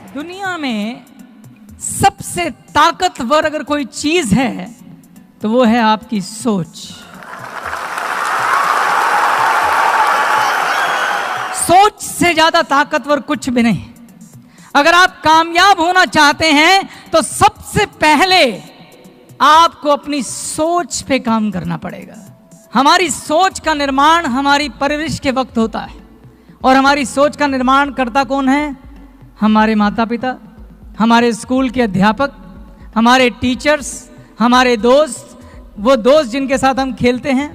दुनिया में सबसे ताकतवर अगर कोई चीज है तो वो है आपकी सोच। सोच से ज्यादा ताकतवर कुछ भी नहीं। अगर आप कामयाब होना चाहते हैं तो सबसे पहले आपको अपनी सोच पे काम करना पड़ेगा। हमारी सोच का निर्माण हमारी परवरिश के वक्त होता है, और हमारी सोच का निर्माण करता कौन है? हमारे माता पिता, हमारे स्कूल के अध्यापक, हमारे टीचर्स, हमारे दोस्त, वो दोस्त जिनके साथ हम खेलते हैं।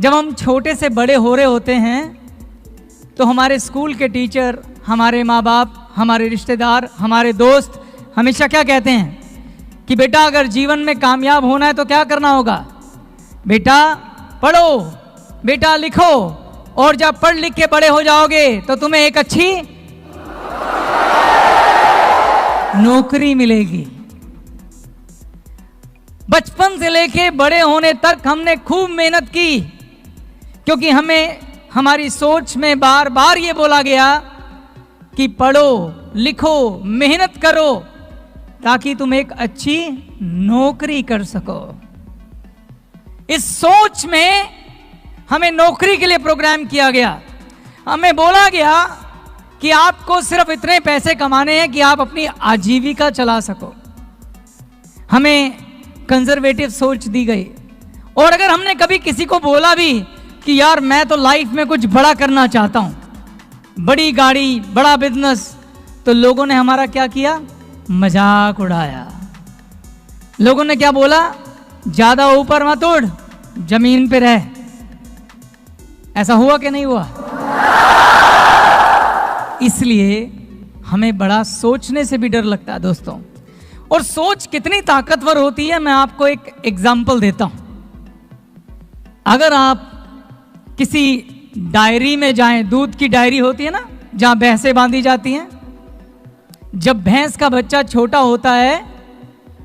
जब हम छोटे से बड़े हो रहे होते हैं तो हमारे स्कूल के टीचर, हमारे माँ बाप, हमारे रिश्तेदार, हमारे दोस्त हमेशा क्या कहते हैं कि बेटा अगर जीवन में कामयाब होना है तो क्या करना होगा? बेटा पढ़ो, बेटा लिखो, और जब पढ़ लिख के बड़े हो जाओगे तो तुम्हें एक अच्छी नौकरी मिलेगी। बचपन से लेके बड़े होने तक हमने खूब मेहनत की, क्योंकि हमें हमारी सोच में बार बार ये बोला गया कि पढ़ो, लिखो, मेहनत करो ताकि तुम एक अच्छी नौकरी कर सको। इस सोच में हमें नौकरी के लिए प्रोग्राम किया गया। हमें बोला गया कि आपको सिर्फ इतने पैसे कमाने हैं कि आप अपनी आजीविका चला सको। हमें कंजर्वेटिव सोच दी गई। और अगर हमने कभी किसी को बोला भी कि यार मैं तो लाइफ में कुछ बड़ा करना चाहता हूं, बड़ी गाड़ी, बड़ा बिजनेस, तो लोगों ने हमारा क्या किया? मजाक उड़ाया। लोगों ने क्या बोला? ज्यादा ऊपर मत उड़, जमीन पे रह। ऐसा हुआ कि नहीं हुआ? इसलिए हमें बड़ा सोचने से भी डर लगता है दोस्तों। और सोच कितनी ताकतवर होती है, मैं आपको एक एग्जाम्पल देता हूं। अगर आप किसी डायरी में जाएं, दूध की डायरी होती है ना, जहां भैंसें बांधी जाती हैं। जब भैंस का बच्चा छोटा होता है,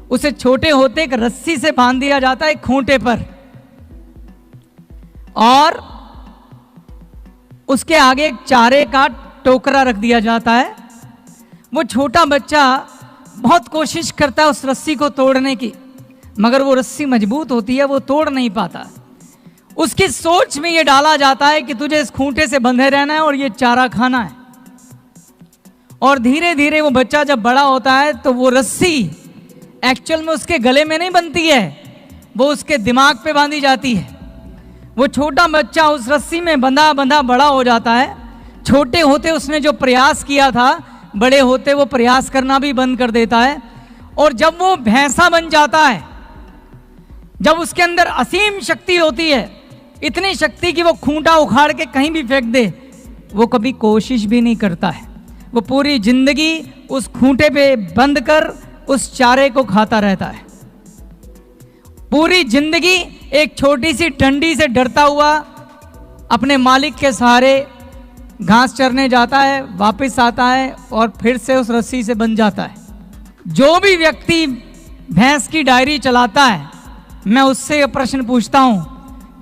उसे छोटे होते एक रस्सी से बांध दिया जाता है खूंटे पर, और उसके आगे एक चारे का टोकरा रख दिया जाता है। वो छोटा बच्चा बहुत कोशिश करता है उस रस्सी को तोड़ने की, मगर वो रस्सी मजबूत होती है, वो तोड़ नहीं पाता। उसकी सोच में ये डाला जाता है कि तुझे इस खूंटे से बंधे रहना है और ये चारा खाना है। और धीरे धीरे वो बच्चा जब बड़ा होता है तो वो रस्सी एक्चुअल में उसके गले में नहीं बनती है, वो उसके दिमाग पे बांधी जाती है। वो छोटा बच्चा उस रस्सी में बंधा बंधा बड़ा हो जाता है। छोटे होते उसने जो प्रयास किया था, बड़े होते वो प्रयास करना भी बंद कर देता है। और जब वो भैंसा बन जाता है, जब उसके अंदर असीम शक्ति होती है, इतनी शक्ति कि वो खूंटा उखाड़ के कहीं भी फेंक दे, वो कभी कोशिश भी नहीं करता है। वो पूरी जिंदगी उस खूंटे पे बंद कर उस चारे को खाता रहता है। पूरी जिंदगी एक छोटी सी डंडी से डरता हुआ अपने मालिक के सहारे घास चरने जाता है, वापस आता है और फिर से उस रस्सी से बंध जाता है। जो भी व्यक्ति भैंस की डायरी चलाता है, मैं उससे यह प्रश्न पूछता हूं,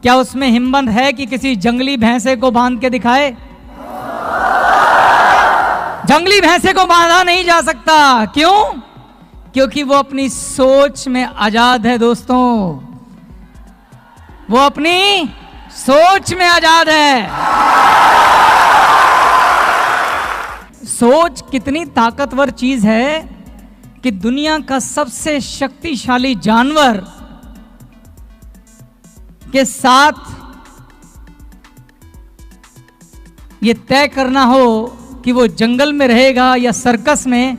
क्या उसमें हिम्मत है कि किसी जंगली भैंसे को बांध के दिखाए? जंगली भैंसे को बांधा नहीं जा सकता। क्यों? क्योंकि वो अपनी सोच में आजाद है दोस्तों। वो अपनी सोच में आजाद है। सोच कितनी ताकतवर चीज है कि दुनिया का सबसे शक्तिशाली जानवर के साथ ये तय करना हो कि वो जंगल में रहेगा या सर्कस में,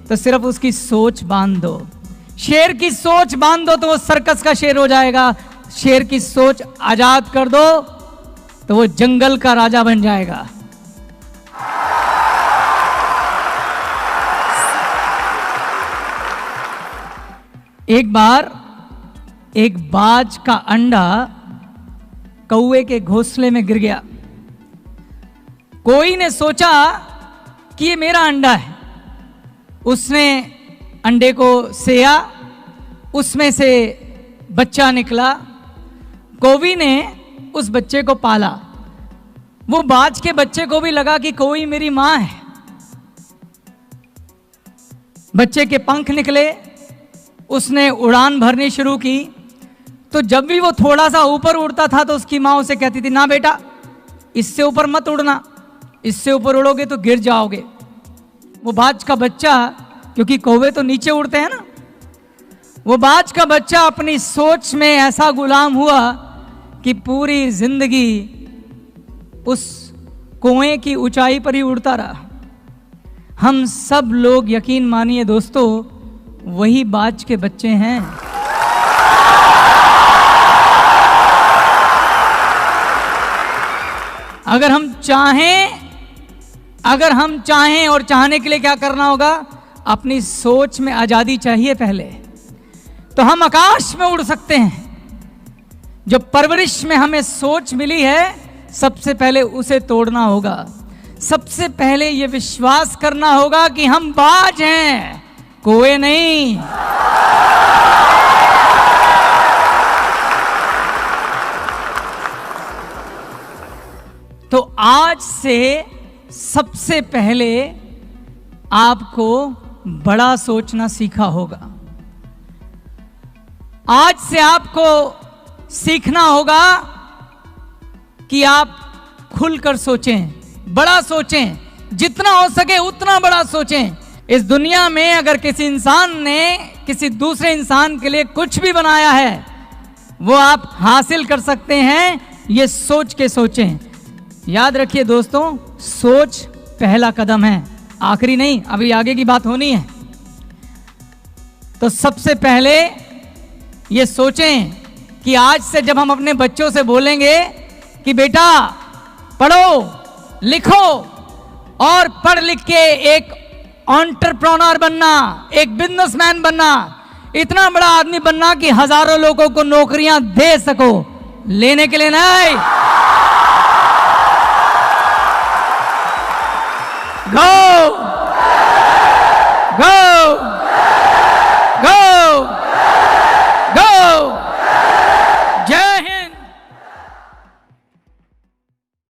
तो सिर्फ उसकी सोच बांध दो। शेर की सोच बांध दो तो वो सर्कस का शेर हो जाएगा। शेर की सोच आजाद कर दो तो वो जंगल का राजा बन जाएगा। एक बार एक बाज का अंडा कौवे के घोंसले में गिर गया। कोई ने सोचा कि ये मेरा अंडा है। उसने अंडे को सेया, उसमें से बच्चा निकला। कौवी ने उस बच्चे को पाला। वो बाज के बच्चे को भी लगा कि कोई मेरी माँ है। बच्चे के पंख निकले, उसने उड़ान भरनी शुरू की। तो जब भी वो थोड़ा सा ऊपर उड़ता था तो उसकी माँ उसे कहती थी, ना बेटा इससे ऊपर मत उड़ना, इससे ऊपर उड़ोगे तो गिर जाओगे। वो बाज का बच्चा, क्योंकि कौवे तो नीचे उड़ते हैं ना, वो बाज का बच्चा अपनी सोच में ऐसा गुलाम हुआ कि पूरी जिंदगी उस कुएं की ऊंचाई पर ही उड़ता रहा। हम सब लोग यकीन मानिए दोस्तों वही बाज के बच्चे हैं। अगर हम चाहें और चाहने के लिए क्या करना होगा, अपनी सोच में आजादी चाहिए पहले, तो हम आकाश में उड़ सकते हैं। जो परवरिश में हमें सोच मिली है सबसे पहले उसे तोड़ना होगा। सबसे पहले यह विश्वास करना होगा कि हम बाज हैं, कोई नहीं। तो आज से सबसे पहले आपको बड़ा सोचना सीखा होगा। आज से आपको सीखना होगा कि आप खुलकर सोचें, बड़ा सोचें, जितना हो सके उतना बड़ा सोचें। इस दुनिया में अगर किसी इंसान ने किसी दूसरे इंसान के लिए कुछ भी बनाया है वो आप हासिल कर सकते हैं, ये सोच के सोचें। याद रखिए दोस्तों, सोच पहला कदम है, आखिरी नहीं, अभी आगे की बात होनी है। तो सबसे पहले ये सोचें कि आज से जब हम अपने बच्चों से बोलेंगे कि बेटा पढ़ो लिखो और पढ़ लिख के एक एंटरप्रेन्योर बनना, एक बिजनेसमैन बनना, इतना बड़ा आदमी बनना कि हजारों लोगों को नौकरियां दे सको, लेने के लिए नहीं। गो